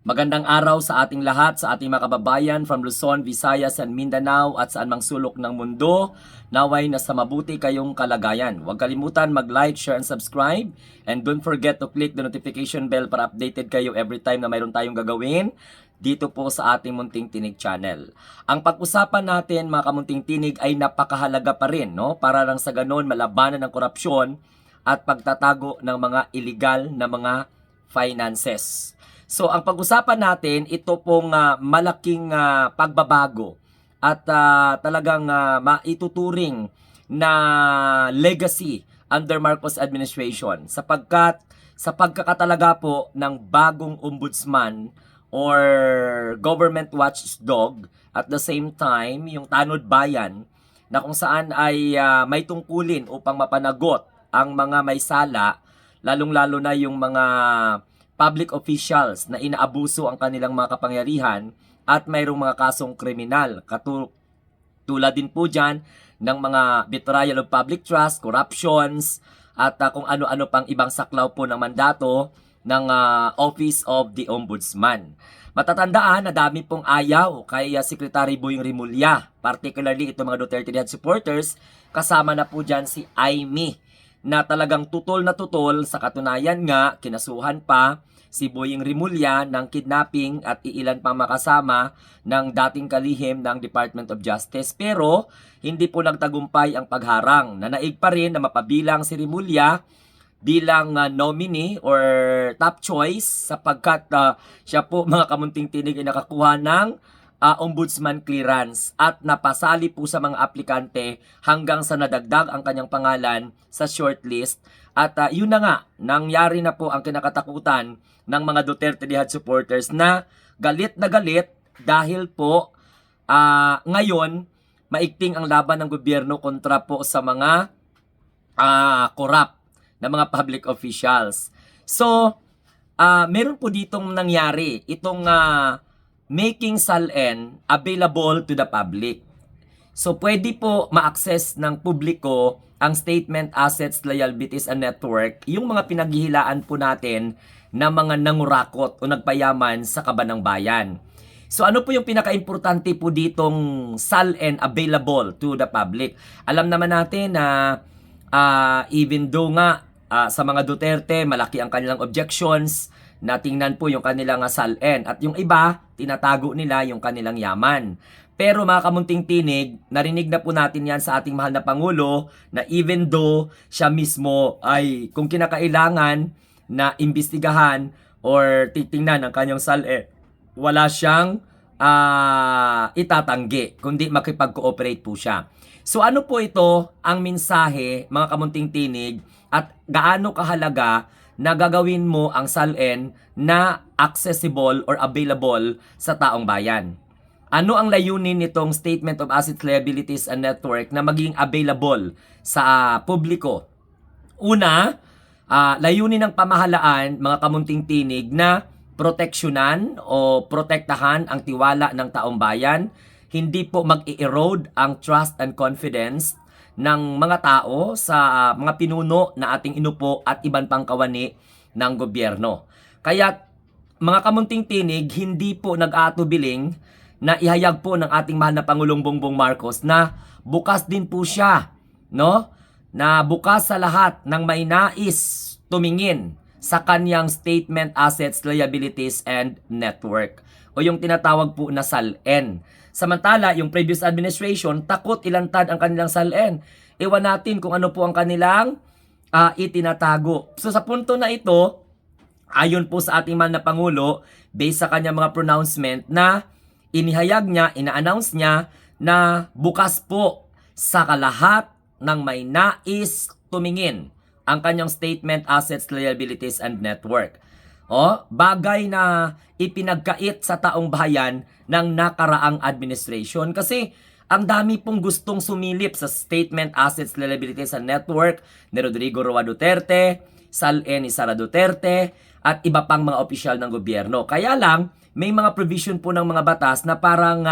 Magandang araw sa ating lahat, sa ating mga kababayan from Luzon, Visayas, and Mindanao at saan mang sulok ng mundo. Naway na sa mabuti kayong kalagayan. Huwag kalimutan mag-like, share, and subscribe. And don't forget to click the notification bell para updated kayo every time na mayroon tayong gagawin dito po sa ating Munting Tinig channel. Ang pag-usapan natin mga kamunting tinig ay napakahalaga pa rin, no? Para lang sa ganon malabanan ng korupsyon at pagtatago ng mga illegal na mga finances. So ang pag-usapan natin, ito pong malaking pagbabago at talagang maituturing na legacy under Marcos administration sapagkat sa pagkakatalaga po ng bagong ombudsman or government watchdog at the same time yung tanod bayan na kung saan ay may tungkulin upang mapanagot ang mga may sala, lalong-lalo na yung mga public officials na inaabuso ang kanilang mga kapangyarihan at mayroong mga kasong kriminal. Tulad din po dyan ng mga betrayal of public trust, corruptions, at kung ano-ano pang ibang saklaw po ng mandato ng Office of the Ombudsman. Matatandaan na dami pong ayaw kay Secretary Boying Rimulya, particularly itong mga Duterte Head supporters, kasama na po dyan si Aimee, na talagang tutol na tutol. Sa katunayan nga, kinasuhan pa si Boying Rimulya ng kidnapping at iilan pang makasama ng dating kalihim ng Department of Justice. Pero hindi po nagtagumpay ang pagharang. Nanaig pa rin na mapabilang si Rimulya bilang nominee or top choice sapagkat siya po mga kamunting tinig ay nakakuha ng ombudsman clearance at napasali po sa mga aplikante hanggang sa nadagdag ang kanyang pangalan sa shortlist. At yun na nga, nangyari na po ang kinakatakutan ng mga Duterte Head supporters na galit dahil po ngayon maigting ang laban ng gobyerno kontra po sa mga corrupt na mga public officials. So, meron po ditong nangyari itong making SALN available to the public. So pwede po ma-access ng publiko ang statement, assets, liabilities, and network, yung mga pinaghihilaan po natin na mga nangurakot o nagpayaman sa kaban ng bayan. So ano po yung pinaka-importante po ditong SALN available to the public? Alam naman natin na even though nga sa mga Duterte, malaki ang kanilang objections, na tingnan po yung kanilang SALN at yung iba, tinatago nila yung kanilang yaman. Pero mga kamunting tinig, narinig na po natin yan sa ating mahal na Pangulo na even though siya mismo ay kung kinakailangan na imbestigahan or titingnan ang kanyang SALN, wala siyang itatanggi, kundi makipag-cooperate po siya. So ano po ito ang mensahe mga kamunting tinig at gaano kahalaga na gagawin mo ang SALN na accessible or available sa taong bayan? Ano ang layunin nitong Statement of Assets, Liabilities, and Network na maging available sa publiko? Una, layunin ng pamahalaan, mga kamunting tinig, na proteksyonan o protektahan ang tiwala ng taong bayan, hindi po mag-erode ang trust and confidence ng mga tao sa mga pinuno na ating inupo at iban pang kawani ng gobyerno. Kaya mga kamunting tinig, hindi po nag-aatubiling na ihayag po ng ating mahal na Pangulong Bongbong Marcos na bukas din po siya, no? Na bukas sa lahat ng may nais tumingin sa kanyang statement, assets, liabilities, and network, o yung tinatawag po na SALN. Samantala, yung previous administration, takot ilantad ang kanilang SALN. Iwan natin kung ano po ang kanilang itinatago. So sa punto na ito, ayon po sa ating mahal na Pangulo, based sa kanyang mga pronouncement na inihayag niya, ina-announce niya na bukas po sa kalahat ng may nais tumingin ang kanyang statement, assets, liabilities, and network. Bagay na ipinagkait sa taong bayan ng nakaraang administration kasi ang dami pong gustong sumilip sa statement, assets, liabilities, and network ni Rodrigo Roa Duterte, SALN ni Sara Duterte, at iba pang mga opisyal ng gobyerno. Kaya lang, may mga provision po ng mga batas na parang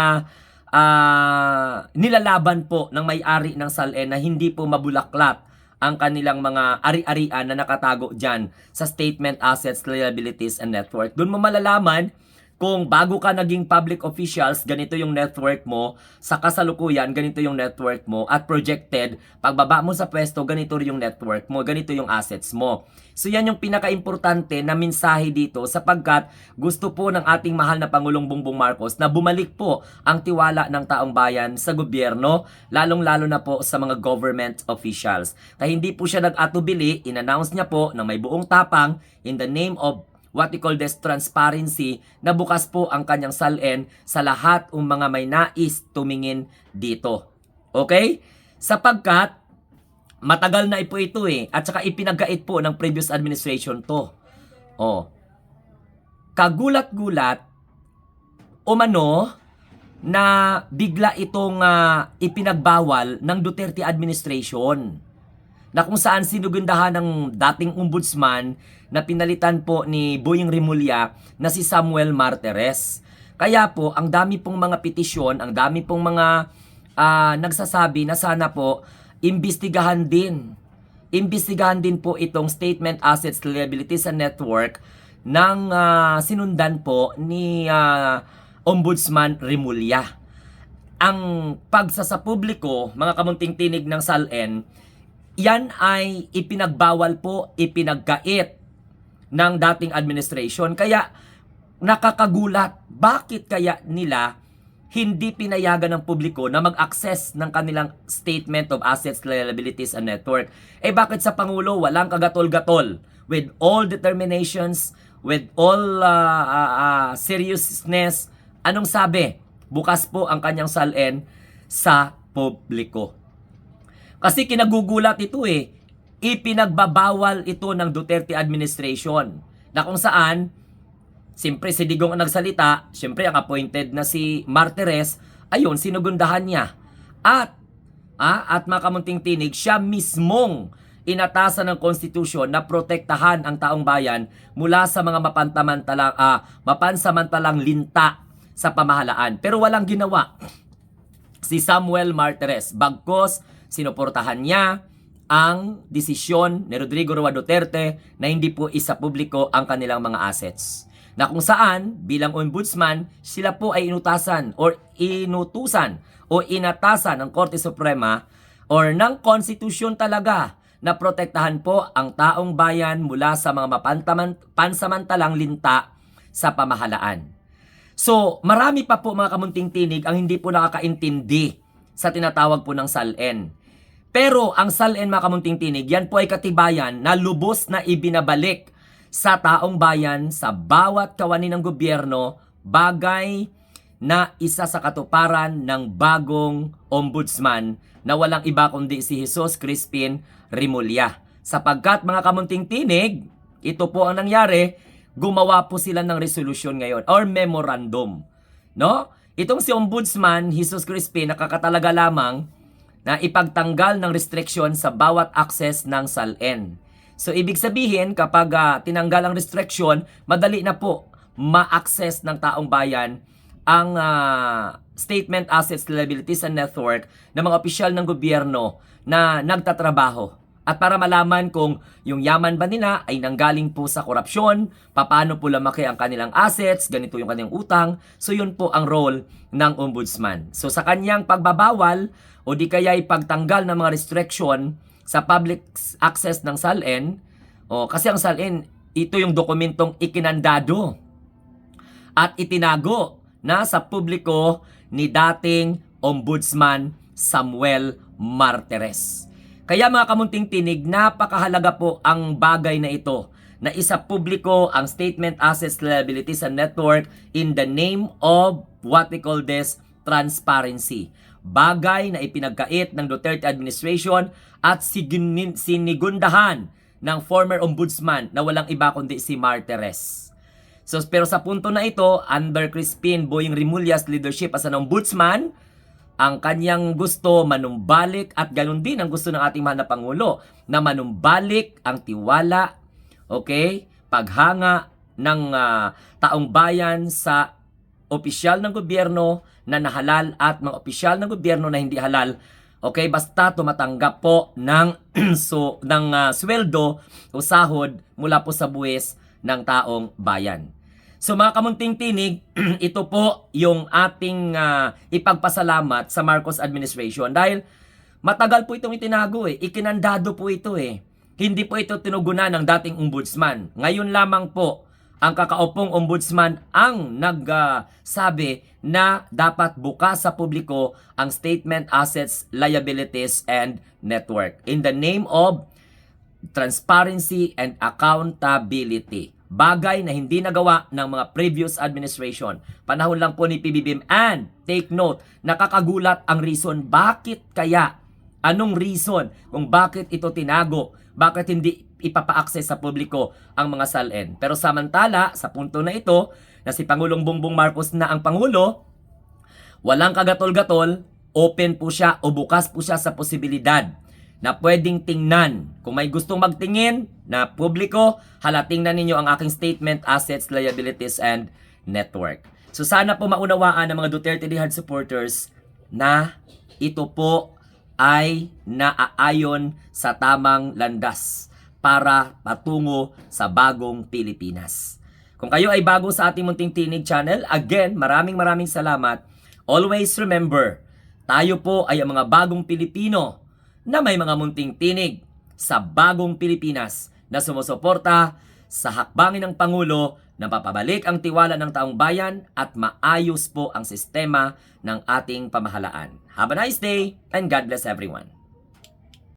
nilalaban po ng may-ari ng SALN na hindi po mabulaklat ang kanilang mga ari-arian na nakatago dyan sa statement, assets, liabilities, and network. Doon mo malalaman Kung bago ka naging public officials, ganito yung network mo. Sa kasalukuyan, ganito yung network mo. At projected, pagbaba mo sa pwesto, ganito rin yung network mo. Ganito yung assets mo. So yan yung pinaka-importante na mensahe dito sapagkat gusto po ng ating mahal na Pangulong Bongbong Marcos na bumalik po ang tiwala ng taong bayan sa gobyerno, lalong-lalo na po sa mga government officials. Kaya hindi po siya nag-atubili, in-announce niya po na may buong tapang in the name of what we call this transparency, na bukas po ang kanyang salin sa lahat ng mga may nais tumingin dito. Okay? Sapagkat matagal na po ito at saka ipinagkait po ng previous administration to. Kagulat-gulat, umano, na bigla itong ipinagbawal ng Duterte administration, na kung saan sinugundahan ng dating ombudsman na pinalitan po ni Boying Rimulya na si Samuel Martires. Kaya po, ang dami pong mga petisyon, ang dami pong mga nagsasabi na sana po, imbestigahan din. Imbestigahan din po itong Statement Assets Liabilities and Network ng sinundan po ni Ombudsman Rimulya. Ang pagsasapubliko, mga kamunting tinig ng SALN, yan ay ipinagbawal po, ipinagkait ng dating administration. Kaya nakakagulat, bakit kaya nila hindi pinayagan ng publiko na mag-access ng kanilang Statement of Assets, Liabilities and Network? Bakit sa Pangulo walang kagatol-gatol? With all determinations, with all seriousness, anong sabi? Bukas po ang kanyang SALN sa publiko. Kasi kinagugulat ito ipinagbabawal ito ng Duterte administration na kung saan, siyempre si Digong ang nagsalita, siyempre ang appointed na si Martires, ayun, sinugundahan niya. At mga kamunting tinig, siya mismong inatasan ng konstitusyon na protektahan ang taong bayan mula sa mga mapansamantalang linta sa pamahalaan. Pero walang ginawa si Samuel Martires, bagkos sinuportahan niya ang desisyon ni Rodrigo Roa Duterte na hindi po isa publiko ang kanilang mga assets. Na kung saan, bilang ombudsman, sila po ay inutusan o inatasan ng Korte Suprema or ng konstitusyon talaga na protektahan po ang taong bayan mula sa mga pansamantalang linta sa pamahalaan. So, marami pa po mga kamunting tinig ang hindi po nakakaintindi sa tinatawag po ng SALN. Pero ang SALN mga kamunting tinig, yan po ay katibayan na lubos na ibinabalik sa taong bayan sa bawat kawani ng gobyerno, bagay na isa sa katuparan ng bagong ombudsman na walang iba kundi si Jesus Crispin Rimulya. Sapagkat mga kamunting tinig, ito po ang nangyari, gumawa po sila ng resolution ngayon or memorandum. No? Itong si Ombudsman Jesus Crispin nakakatalaga lamang na ipagtanggal ng restriction sa bawat access ng SALN. So ibig sabihin kapag tinanggal ang restriction, madali na po ma-access ng taong bayan ang Statement Assets, Liabilities and Network ng mga opisyal ng gobyerno na nagtatrabaho. At para malaman kung yung yaman ba nila ay nanggaling po sa korupsyon, paano po lumaki ang kanilang assets, ganito yung kanilang utang. So yun po ang role ng ombudsman. So sa kanyang pagbabawal o di kaya pagtanggal ng mga restriction sa public access ng SALN, kasi ang SALN, ito yung dokumentong ikinandado at itinago na sa publiko ni dating Ombudsman Samuel Martires. Kaya mga kamunting tinig, napakahalaga po ang bagay na ito na isa publiko ang Statement Assets, Liabilities and Network in the name of what we call this transparency. Bagay na ipinagkait ng Duterte administration at sinigundahan ng former ombudsman na walang iba kundi si Martires. So, pero sa punto na ito, under Crispin Boying Rimulya's leadership as an ombudsman, ang kanyang gusto manumbalik at ganun din ang gusto ng ating mahal na Pangulo na manumbalik ang tiwala, paghanga ng taong bayan sa opisyal ng gobyerno na nahalal at mga opisyal ng gobyerno na hindi halal. Basta tumatanggap po ng sweldo o sahod mula po sa buwis ng taong bayan. So mga kamunting tinig, ito po yung ating ipagpasalamat sa Marcos administration dahil matagal po itong itinago ikinandado po ito Hindi po ito tinugunan ng dating ombudsman. Ngayon lamang po ang kakaupong ombudsman ang nagsabi na dapat bukas sa publiko ang statement, assets, liabilities, and network in the name of transparency and accountability. Bagay na hindi nagawa ng mga previous administration. Panahon lang po ni PBBM. And take note, nakakagulat ang reason. Bakit kaya? Anong reason kung bakit ito tinago? Bakit hindi ipapa-access sa publiko ang mga SALN? Pero samantala, sa punto na ito, na si Pangulong Bongbong Marcos na ang Pangulo, walang kagatol-gatol, open po siya o bukas po siya sa posibilidad na pwedeng tingnan. Kung may gustong magtingin na publiko, tingnan ninyo ang aking statement, assets, liabilities, and network. So sana po maunawaan ng mga Duterte Dihad supporters na ito po ay naaayon sa tamang landas para patungo sa bagong Pilipinas. Kung kayo ay bago sa ating Munting Tinig channel, again, maraming salamat. Always remember, tayo po ay ang mga bagong Pilipino na may mga munting tinig sa bagong Pilipinas na sumusuporta sa hakbangin ng Pangulo na papabalik ang tiwala ng taong bayan at maayos po ang sistema ng ating pamahalaan. Have a nice day and God bless everyone.